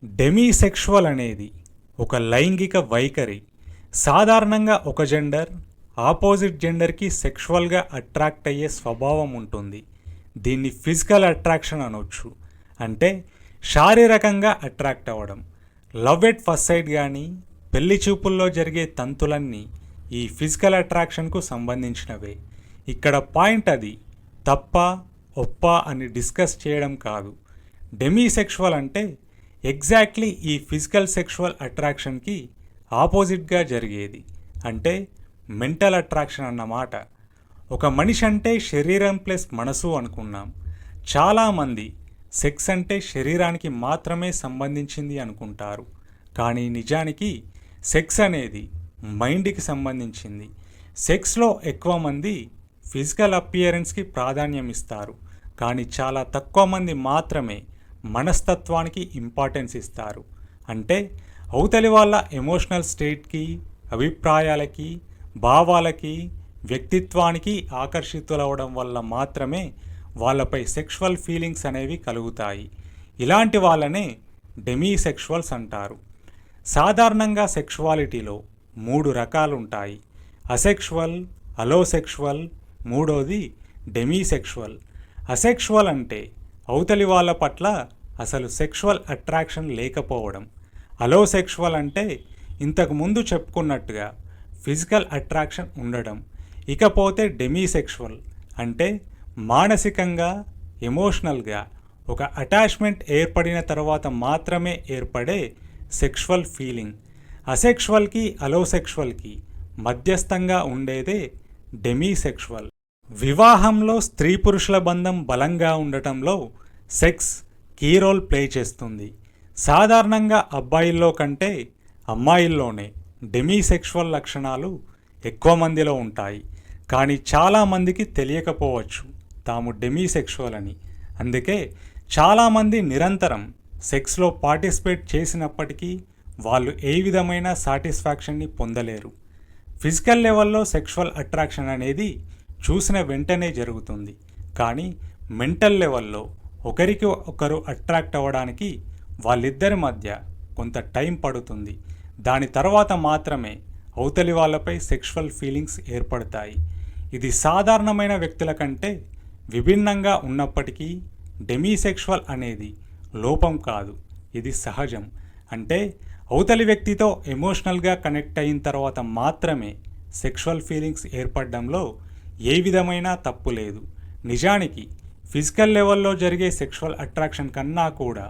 డెమిసెక్షువల్ అనేది ఒక లైంగిక వైఖరి. సాధారణంగా ఒక జెండర్ ఆపోజిట్ జెండర్కి సెక్షువల్గా అట్రాక్ట్ అయ్యే స్వభావం ఉంటుంది. దీన్ని ఫిజికల్ అట్రాక్షన్ అనొచ్చు. అంటే శారీరకంగా అట్రాక్ట్ అవ్వడం. లవ్ ఎట్ ఫస్ట్ సైట్ కానీ పెళ్లి చూపుల్లో జరిగే తంతులన్నీ ఈ ఫిజికల్ అట్రాక్షన్కు సంబంధించినవే. ఇక్కడ పాయింట్ అది తప్ప ఒప్ప అని డిస్కస్ చేయడం కాదు. డెమిసెక్షువల్ అంటే ఎగ్జాక్ట్లీ ఈ ఫిజికల్ సెక్షువల్ అట్రాక్షన్కి ఆపోజిట్గా జరిగేది. అంటే మెంటల్ అట్రాక్షన్ అన్నమాట. ఒక మనిషి అంటే శరీరం ప్లస్ మనసు అనుకున్నాం. చాలామంది సెక్స్ అంటే శరీరానికి మాత్రమే సంబంధించింది అనుకుంటారు. కానీ నిజానికి సెక్స్ అనేది మైండ్కి సంబంధించింది. సెక్స్లో ఎక్కువ మంది ఫిజికల్ అపియరెన్స్కి ప్రాధాన్యం ఇస్తారు. కానీ చాలా తక్కువ మంది మాత్రమే మనస్తత్వానికి ఇంపార్టెన్స్ ఇస్తారు. అంటే అవతలి వాళ్ళ ఎమోషనల్ స్టేట్కి, అభిప్రాయాలకి, భావాలకి, వ్యక్తిత్వానికి ఆకర్షితులవడం వల్ల మాత్రమే వాళ్ళపై సెక్షువల్ ఫీలింగ్స్ అనేవి కలుగుతాయి. ఇలాంటి వాళ్ళనే డెమిసెక్షువల్స్ అంటారు. సాధారణంగా సెక్షువాలిటీలో 3 రకాలుంటాయి. అసెక్షువల్, అలోసెక్షువల్, మూడోది డెమిసెక్షువల్. అసెక్షువల్ అంటే అవతలి వాళ్ళ పట్ల అసలు సెక్షువల్ అట్రాక్షన్ లేకపోవడం. అలోసెక్షువల్ అంటే ఇంతకు ముందు చెప్పుకున్నట్టుగా ఫిజికల్ అట్రాక్షన్ ఉండడం. ఇకపోతే డెమిసెక్షువల్ అంటే మానసికంగా, ఎమోషనల్గా ఒక అటాచ్మెంట్ ఏర్పడిన తర్వాత మాత్రమే ఏర్పడే సెక్షువల్ ఫీలింగ్. అసెక్షువల్కి అలోసెక్షువల్కి మధ్యస్థంగా ఉండేదే డెమిసెక్షువల్. వివాహంలో స్త్రీ పురుషుల బంధం బలంగా ఉండటంలో సెక్స్ కీ రోల్ ప్లే చేస్తుంది. సాధారణంగా అబ్బాయిల్లో కంటే అమ్మాయిల్లోనే డెమిసెక్షువల్ లక్షణాలు ఎక్కువ మందిలో ఉంటాయి. కానీ చాలామందికి తెలియకపోవచ్చు తాము డెమిసెక్షువల్ అని. అందుకే చాలామంది నిరంతరం సెక్స్లో పార్టిసిపేట్ చేసినప్పటికీ వాళ్ళు ఏ విధమైన సాటిస్ఫాక్షన్ని పొందలేరు. ఫిజికల్ లెవెల్లో సెక్షువల్ అట్రాక్షన్ అనేది చూసిన వెంటనే జరుగుతుంది. కానీ మెంటల్ లెవెల్లో ఒకరికి ఒకరు అట్రాక్ట్ అవ్వడానికి వాళ్ళిద్దరి మధ్య కొంత టైం పడుతుంది. దాని తర్వాత మాత్రమే అవతలి వాళ్ళపై సెక్షువల్ ఫీలింగ్స్ ఏర్పడతాయి. ఇది సాధారణమైన వ్యక్తుల కంటే విభిన్నంగా ఉన్నప్పటికీ డెమిసెక్షువల్ అనేది లోపం కాదు, ఇది సహజం. అంటే అవతలి వ్యక్తితో ఎమోషనల్గా కనెక్ట్ అయిన తర్వాత మాత్రమే సెక్షువల్ ఫీలింగ్స్ ఏర్పడడంలో ఏ విధమైన తప్పు లేదు. నిజానికి ఫిజికల్ లెవెల్లో జరిగే సెక్షువల్ అట్రాక్షన్ కన్నా కూడా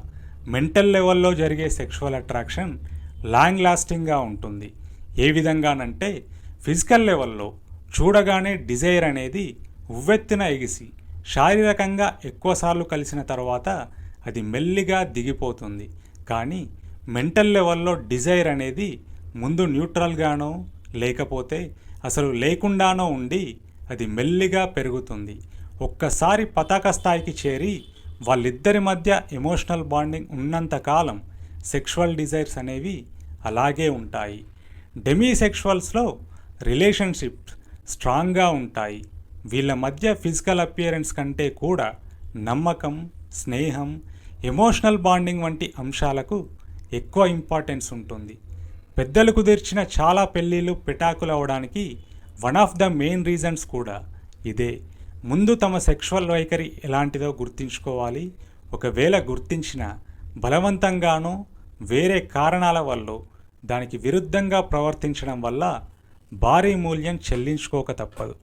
మెంటల్ లెవెల్లో జరిగే సెక్షువల్ అట్రాక్షన్ లాంగ్ లాస్టింగ్గా ఉంటుంది. ఏ విధంగానంటే ఫిజికల్ లెవెల్లో చూడగానే డిజైర్ అనేది ఉవ్వెత్తున ఎగిసి శారీరకంగా ఎక్కువసార్లు కలిసిన తర్వాత అది మెల్లిగా దిగిపోతుంది. కానీ మెంటల్ లెవెల్లో డిజైర్ అనేది ముందు న్యూట్రల్గానో లేకపోతే అసలు లేకుండానో ఉండి అది మెల్లిగా పెరుగుతుంది. ఒక్కసారి పతాక స్థాయికి చేరి వాళ్ళిద్దరి మధ్య ఎమోషనల్ బాండింగ్ ఉన్నంతకాలం సెక్షువల్ డిజైర్స్ అనేవి అలాగే ఉంటాయి. డెమిసెక్షువల్స్లో రిలేషన్షిప్స్ స్ట్రాంగ్గా ఉంటాయి. వీళ్ళ మధ్య ఫిజికల్ అపియరెన్స్ కంటే కూడా నమ్మకం, స్నేహం, ఎమోషనల్ బాండింగ్ వంటి అంశాలకు ఎక్కువ ఇంపార్టెన్స్ ఉంటుంది. పెద్దలు కుదిర్చిన చాలా పెళ్ళిళ్ళు పెటాకులు అవడానికి one of the main reasons కూడా ఇదే. ముందు తమ సెక్షువల్ వైఖరి ఎలాంటిదో గుర్తించుకోవాలి. ఒకవేళ గుర్తించిన బలవంతంగానో వేరే కారణాల వల్ల దానికి విరుద్ధంగా ప్రవర్తించడం వల్ల భారీ మూల్యం చెల్లించుకోక తప్పదు.